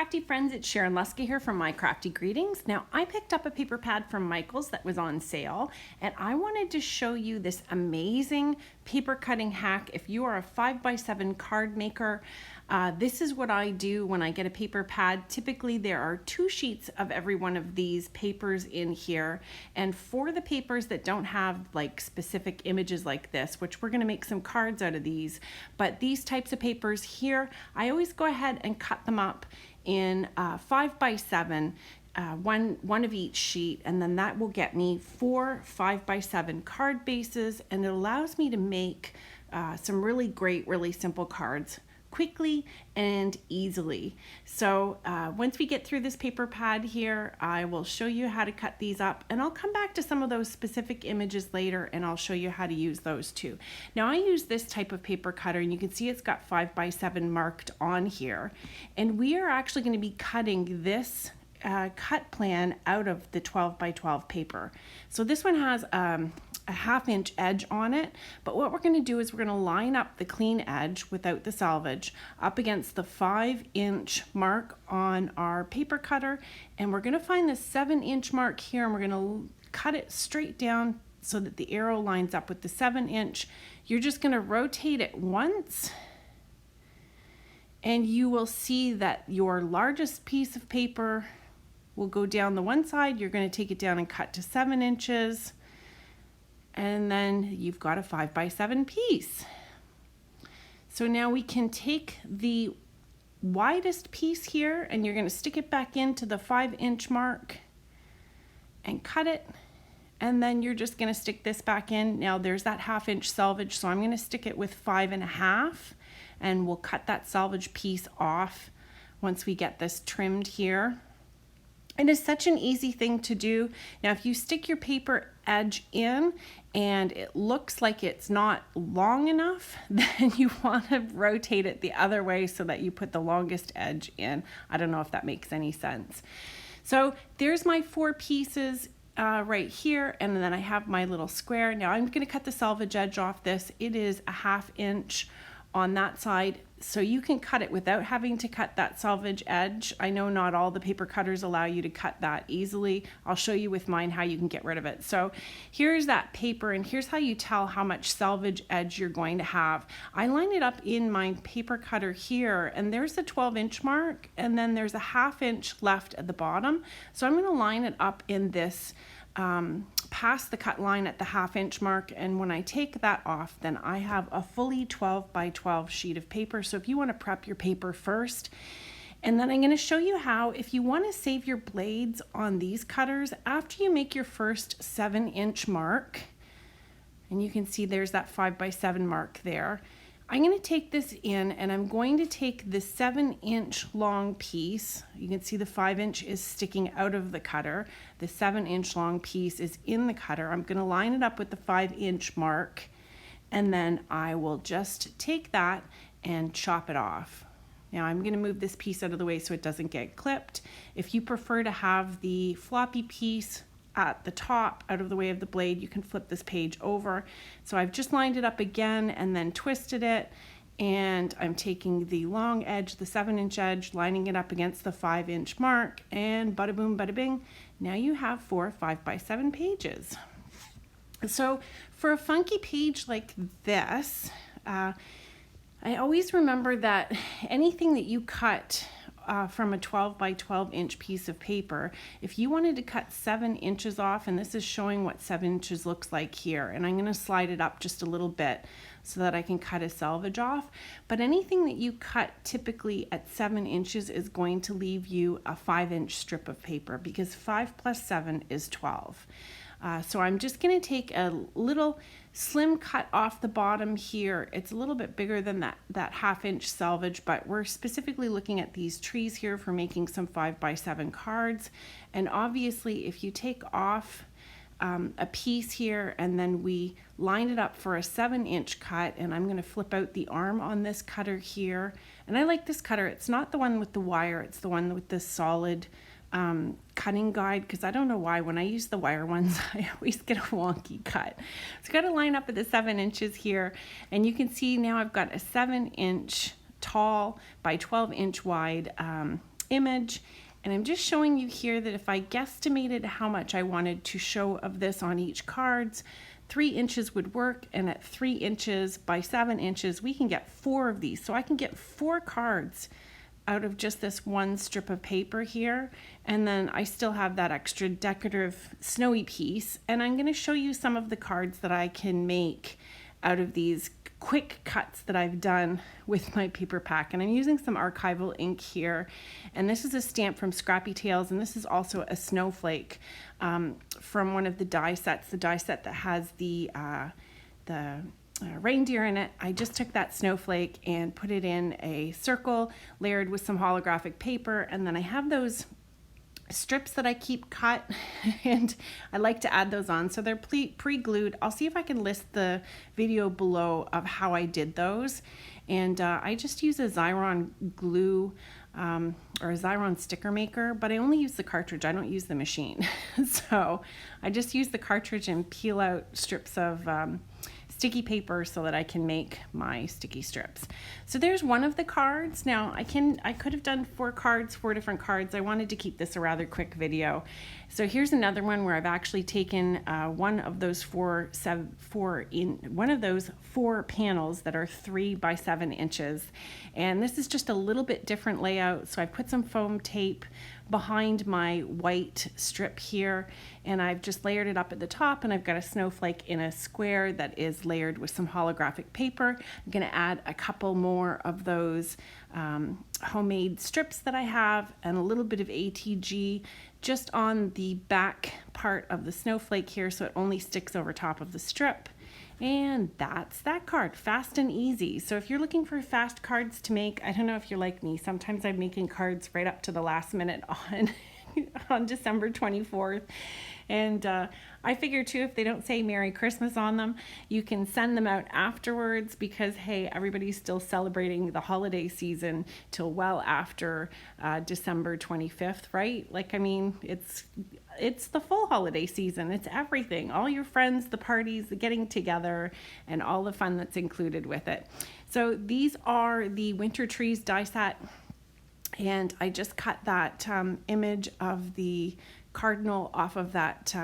crafty friends, it's Sharon Luska here from My Crafty Greetings. Now I picked up a paper pad from Michael's that was on sale, and I wanted to show you this amazing paper cutting hack. If you are a 5x7 card maker, this is what I do when I get a paper pad. Typically there are 2 sheets of every one of these papers in here, and for the papers that don't have like specific images like this, which we're going to make some cards out of these, but these types of papers here, I always go ahead and cut them up in 5x7, one of each sheet, and then that will get me 4 5x7 card bases, and it allows me to make some really great, really simple cards quickly and easily. So once we get through this paper pad here, I will show you how to cut these up, and I'll come back to some of those specific images later and I'll show you how to use those too. Now I use this type of paper cutter, and you can see it's got 5x7 marked on here, and we are actually going to be cutting this cut plan out of the 12x12 paper. So this one has a 1/2 inch edge on it, but what we're going to do is we're going to line up the clean edge without the salvage up against the 5-inch mark on our paper cutter, and we're going to find the 7-inch mark here, and we're going to cut it straight down so that the arrow lines up with the 7-inch. You're just going to rotate it once, and you will see that your largest piece of paper will go down the one side. You're going to take it down and cut to 7 inches, and then you've got a 5x7 piece. So now we can take the widest piece here, and you're going to stick it back into the 5-inch mark and cut it, and then you're just going to stick this back in. Now there's that 1/2 inch salvage, so I'm going to stick it with 5.5, and we'll cut that salvage piece off once we get this trimmed here. It is such an easy thing to do. Now if you stick your paper edge in and it looks like it's not long enough, then you want to rotate it the other way so that you put the longest edge in. I don't know if that makes any sense. So there's my 4 pieces right here, and then I have my little square. Now I'm going to cut the salvage edge off this. It is a 1/2 inch on that side, so you can cut it without having to cut that salvage edge. I know not all the paper cutters allow you to cut that easily. I'll show you with mine how you can get rid of it. So here's that paper, and here's how you tell how much salvage edge you're going to have. I line it up in my paper cutter here, and there's the 12-inch mark, and then there's a 1/2 inch left at the bottom. So I'm going to line it up in this past the cut line at the 1/2 inch mark, and when I take that off, then I have a fully 12x12 sheet of paper. So if you want to prep your paper first, and then I'm going to show you how, if you want to save your blades on these cutters after you make your first 7-inch mark, and you can see there's that 5x7 mark there, I'm going to take this in, and I'm going to take the 7-inch long piece. You can see the 5-inch is sticking out of the cutter. The 7-inch long piece is in the cutter. I'm going to line it up with the 5-inch mark, and then I will just take that and chop it off. Now I'm going to move this piece out of the way so it doesn't get clipped. If you prefer to have the floppy piece at the top out of the way of the blade, you can flip this page over. So I've just lined it up again and then twisted it, and I'm taking the long edge, the 7-inch edge, lining it up against the 5-inch mark, and bada boom bada bing, now you have 4 5x7 pages. So for a funky page like this, I always remember that anything that you cut from a 12x12 piece of paper, if you wanted to cut 7 inches off, and this is showing what 7 inches looks like here, and I'm going to slide it up just a little bit so that I can cut a salvage off, but anything that you cut typically at 7 inches is going to leave you a 5-inch strip of paper, because 5 + 7 is 12. So I'm just going to take a little slim cut off the bottom here. It's a little bit bigger than that 1/2 inch salvage, but we're specifically looking at these trees here for making some 5x7 cards. And obviously if you take off a piece here, and then we line it up for a 7-inch cut, and I'm going to flip out the arm on this cutter here. And I like this cutter. It's not the one with the wire, it's the one with the solid cutting guide, because I don't know why when I use the wire ones I always get a wonky cut. So I've got to line up at the 7 inches here, and you can see now I've got a 7-inch tall by 12-inch wide image. And I'm just showing you here that if I guesstimated how much I wanted to show of this on each cards, 3 inches would work, and at 3 inches by 7 inches, we can get 4 of these. So I can get 4 cards out of just this one strip of paper here, and then I still have that extra decorative snowy piece. And I'm going to show you some of the cards that I can make out of these quick cuts that I've done with my paper pack. And I'm using some archival ink here, and this is a stamp from Scrappy Tales, and this is also a snowflake from one of the die sets, the die set that has the reindeer in it. I just took that snowflake and put it in a circle layered with some holographic paper, and then I have those strips that I keep cut and I like to add those on, so they're pre-glued. I'll see if I can list the video below of how I did those, and I just use a Xyron glue or a Xyron sticker maker, but I only use the cartridge, I don't use the machine. So I just use the cartridge and peel out strips of sticky paper so that I can make my sticky strips. So there's one of the cards. Now I could have done 4 different cards. I wanted to keep this a rather quick video. So here's another one where I've actually taken one of those 4 panels that are 3 by 7 inches. And this is just a little bit different layout. So I put some foam tape behind my white strip here, and I've just layered it up at the top, and I've got a snowflake in a square that is layered with some holographic paper. I'm going to add a couple more of those homemade strips that I have, and a little bit of ATG just on the back part of the snowflake here, so it only sticks over top of the strip. And that's that card, fast and easy. So if you're looking for fast cards to make, I don't know if you're like me, sometimes I'm making cards right up to the last minute on December 24th. And I figure too, if they don't say Merry Christmas on them, you can send them out afterwards, because hey, everybody's still celebrating the holiday season till well after December 25th, right? Like, I mean, it's the full holiday season. It's everything, all your friends, the parties, the getting together, and all the fun that's included with it. So these are the Winter Trees die set, and I just cut that image of the cardinal off of that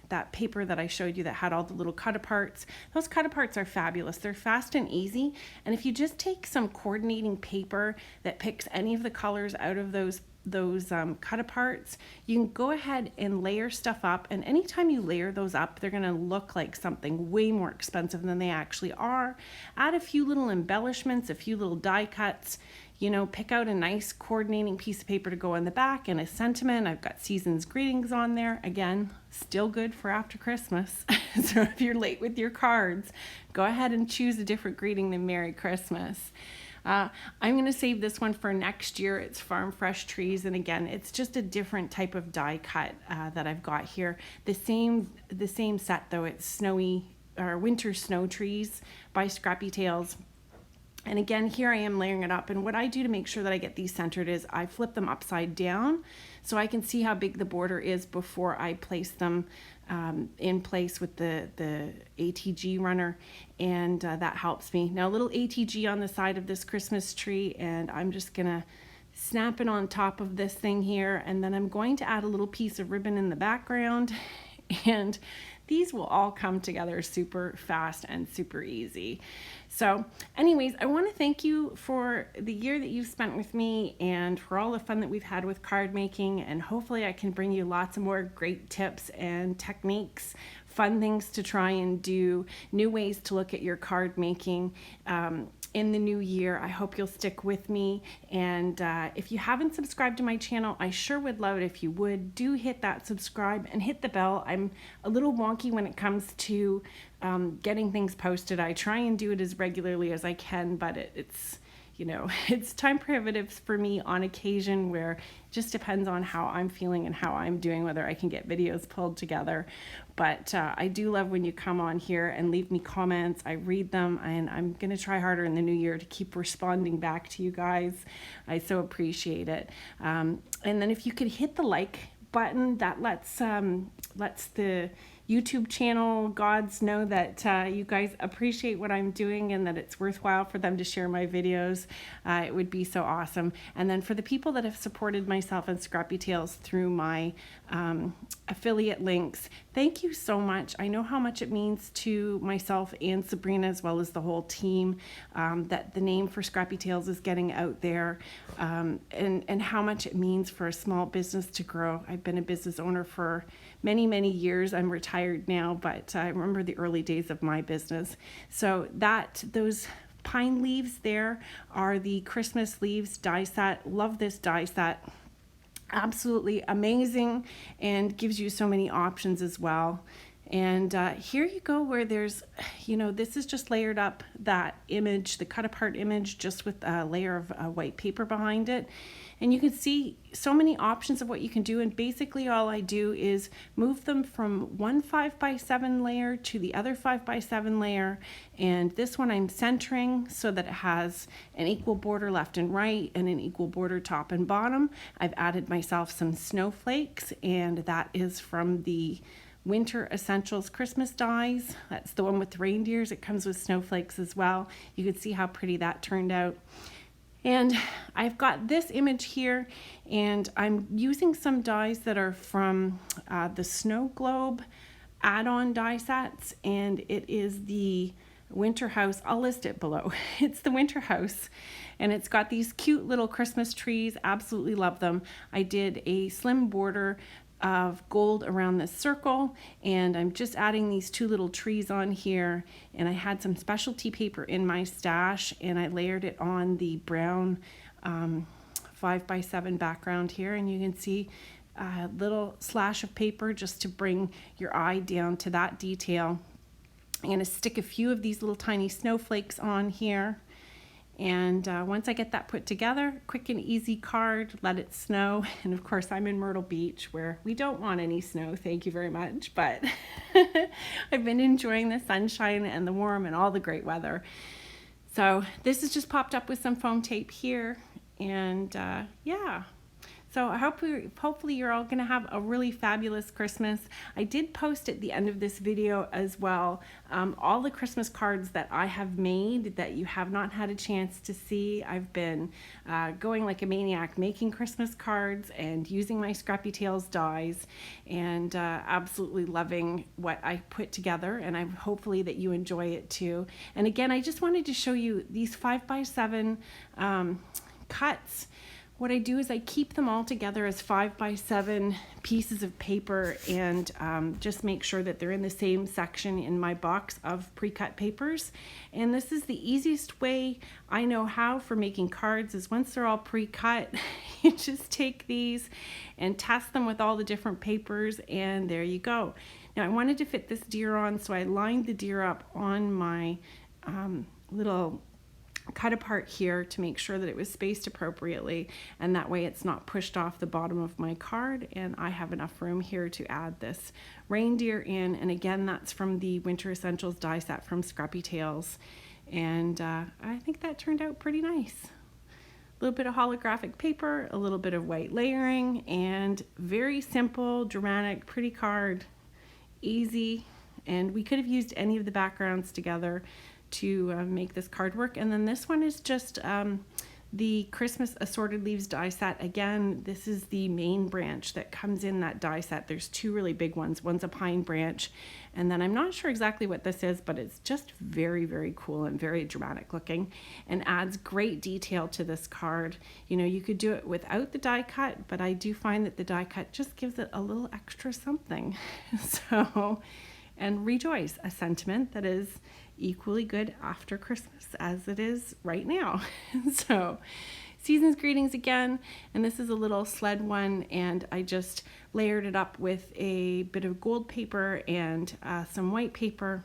that paper that I showed you that had all the little cut-aparts. Those cut-aparts are fabulous. They're fast and easy, and if you just take some coordinating paper that picks any of the colors out of those cut-aparts, you can go ahead and layer stuff up, and anytime you layer those up, they're going to look like something way more expensive than they actually are. Add a few little embellishments, a few little die cuts. You know, pick out a nice coordinating piece of paper to go on the back, and a sentiment. I've got season's greetings on there. Again, still good for after Christmas. So if you're late with your cards, go ahead and choose a different greeting than Merry Christmas. I'm going to save this one for next year. It's Farm Fresh Trees, and again, it's just a different type of die cut that I've got here. The same set though. It's snowy or winter snow trees by Scrappy Tales. And again, here I am layering it up, and what I do to make sure that I get these centered is I flip them upside down so I can see how big the border is before I place them in place with the ATG runner, and that helps me. Now a little ATG on the side of this Christmas tree, and I'm just gonna snap it on top of this thing here, and then I'm going to add a little piece of ribbon in the background, and these will all come together super fast and super easy. So anyways, I want to thank you for the year that you've spent with me and for all the fun that we've had with card making, and hopefully I can bring you lots of more great tips and techniques, fun things to try and do, new ways to look at your card making in the new year. I hope you'll stick with me, and if you haven't subscribed to my channel, I sure would love it if you would. Do hit that subscribe and hit the bell. I'm a little wonky when it comes to getting things posted. I try and do it as regularly as I can, but it's you know, it's time prohibitive for me on occasion, where it just depends on how I'm feeling and how I'm doing, whether I can get videos pulled together. But I do love when you come on here and leave me comments. I read them, and I'm going to try harder in the new year to keep responding back to you guys. I so appreciate it. And then if you could hit the like button, that lets the YouTube channel gods know that you guys appreciate what I'm doing and that it's worthwhile for them to share my videos. It would be so awesome. And then for the people that have supported myself and Scrappy Tales through my affiliate links, thank you so much. I know how much it means to myself and Sabrina, as well as the whole team, that the name for Scrappy Tales is getting out there, and how much it means for a small business to grow. I've been a business owner for many, many years. I'm retired now, but I remember the early days of my business. So those pine leaves there are the Christmas leaves die set. Love this die set. Absolutely amazing, and gives you so many options as well. And here you go, where there's, this is just layered up, that image, the cut apart image, just with a layer of white paper behind it. And you can see so many options of what you can do. And basically all I do is move them from one 5x7 layer to the other 5x7 layer. And this one I'm centering so that it has an equal border left and right and an equal border top and bottom. I've added myself some snowflakes, and that is from the Winter Essentials Christmas dies. That's the one with reindeers. It comes with snowflakes as well. You can see how pretty that turned out. And I've got this image here, and I'm using some dies that are from the Snow Globe add-on die sets, and it is the Winter House. I'll list it below. It's the Winter House, and it's got these cute little Christmas trees. Absolutely love them. I did a slim border of gold around this circle, and I'm just adding these two little trees on here, and I had some specialty paper in my stash, and I layered it on the brown 5x7 background here, and you can see a little slash of paper just to bring your eye down to that detail. I'm going to stick a few of these little tiny snowflakes on here. And once I get that put together, quick and easy card, let it snow. And of course, I'm in Myrtle Beach, where we don't want any snow, thank you very much. But I've been enjoying the sunshine and the warm and all the great weather. So this is just popped up with some foam tape here. And yeah. So hopefully you're all going to have a really fabulous Christmas. I did post at the end of this video as well all the Christmas cards that I have made that you have not had a chance to see. I've been going like a maniac making Christmas cards and using my Scrappy Tales dies, and absolutely loving what I put together, and I'm hopefully that you enjoy it too. And again, I just wanted to show you these 5x7 cuts. What I do is I keep them all together as 5x7 pieces of paper, and just make sure that they're in the same section in my box of pre-cut papers. And this is the easiest way I know how for making cards, is once they're all pre-cut, you just take these and test them with all the different papers, and there you go. Now I wanted to fit this deer on, so I lined the deer up on my little cut apart here to make sure that it was spaced appropriately, and that way it's not pushed off the bottom of my card, and I have enough room here to add this reindeer in. And again, that's from the Winter Essentials die set from Scrappy Tales, and I think that turned out pretty nice. A little bit of holographic paper, a little bit of white layering, and very simple, dramatic, pretty card. Easy, and we could have used any of the backgrounds together to make this card work. And then this one is just the Christmas Assorted Leaves die set. Again, this is the main branch that comes in that die set. There's two really big ones. One's a pine branch, and then I'm not sure exactly what this is, but it's just very, very cool and very dramatic looking, and adds great detail to this card. You know, you could do it without the die cut, but I do find that the die cut just gives it a little extra something. So, and rejoice, a sentiment that is equally good after Christmas as it is right now. So season's greetings again, and this is a little sled one, and I just layered it up with a bit of gold paper and some white paper,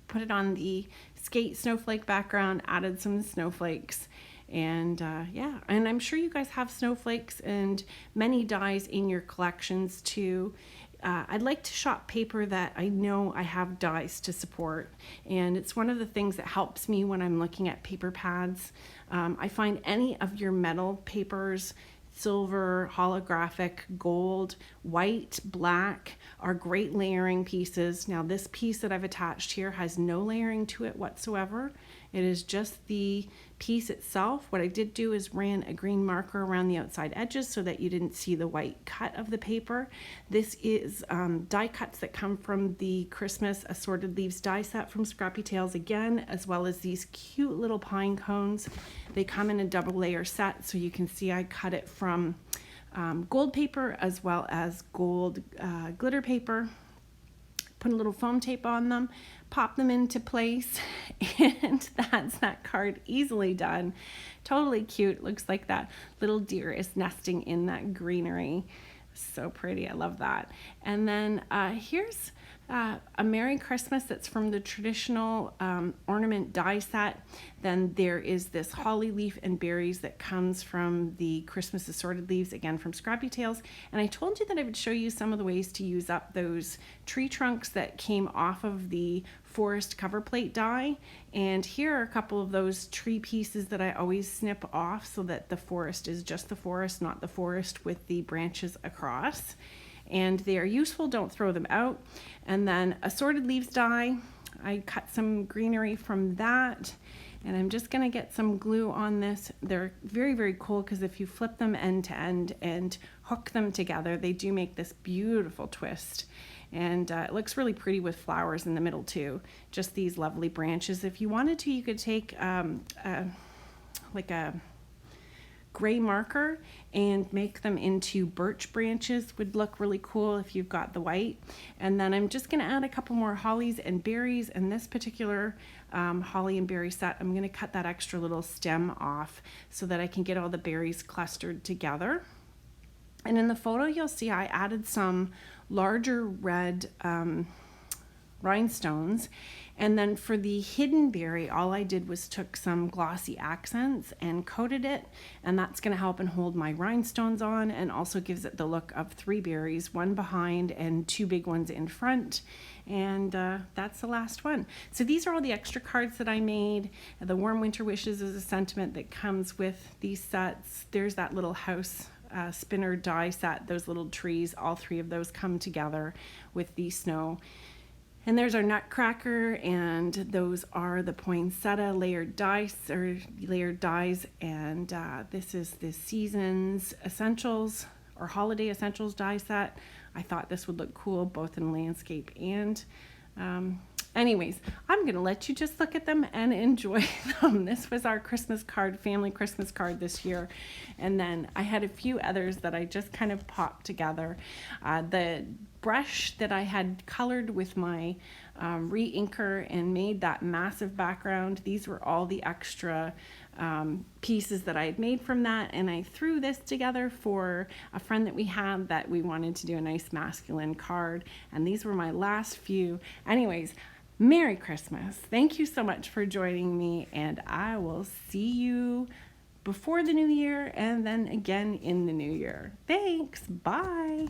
put it on the skate snowflake background, added some snowflakes, and yeah, and I'm sure you guys have snowflakes and many dies in your collections too. I'd like to shop paper that I know I have dies to support, and it's one of the things that helps me when I'm looking at paper pads. I find any of your metal papers silver, holographic, gold, white, black are great layering pieces. Now this piece that I've attached here has no layering to it whatsoever. It is just the piece itself. What I did do is ran a green marker around the outside edges so that you didn't see the white cut of the paper. This is die cuts that come from the Christmas Assorted Leaves die set from Scrappy Tales again, as well as these cute little pine cones. They come in a double layer set, so you can see I cut it from gold paper as well as gold glitter paper. Put a little foam tape on them, pop them into place, and that's that card easily done. Totally cute. Looks like that little deer is nesting in that greenery. So pretty. I love that. And then here's a Merry Christmas that's from the traditional ornament die set. Then there is this holly leaf and berries that comes from the Christmas Assorted Leaves, again from Scrappy Tales. And I told you that I would show you some of the ways to use up those tree trunks that came off of the forest cover plate die. And here are a couple of those tree pieces that I always snip off so that the forest is just the forest, not the forest with the branches across. And they are useful, don't throw them out. And then Assorted Leaves die, I cut some greenery from that, and I'm just gonna get some glue on this. They're very, very cool because if you flip them end to end and hook them together, they do make this beautiful twist. And it looks really pretty with flowers in the middle too. Just these lovely branches. If you wanted to, you could take like a gray marker and make them into birch branches. Would look really cool if you've got the white. And then I'm just going to add a couple more hollies and berries. And this particular holly and berry set, I'm going to cut that extra little stem off so that I can get all the berries clustered together. And in the photo you'll see I added some larger red rhinestones. And then for the hidden berry, all I did was took some glossy accents and coated it, and that's going to help and hold my rhinestones on, and also gives it the look of 3 berries, 1 behind and 2 big ones in front. And that's the last one. So these are all the extra cards that I made. The Warm Winter Wishes is a sentiment that comes with these sets. There's that little house spinner die set, those little trees, all 3 of those come together with the snow. And there's our Nutcracker, and those are the poinsettia layered dice or layered dies. And this is the Seasons Essentials or Holiday Essentials die set. I thought this would look cool both in landscape and anyways, I'm gonna let you just look at them and enjoy them. This was our Christmas card, family Christmas card this year. And then I had a few others that I just kind of popped together. The brush that I had colored with my re-inker and made that massive background, these were all the extra pieces that I had made from that, and I threw this together for a friend that we had that we wanted to do a nice masculine card, and these were my last few. Anyways, Merry Christmas. Thank you so much for joining me, and I will see you before the new year and then again in the new year. Thanks. Bye.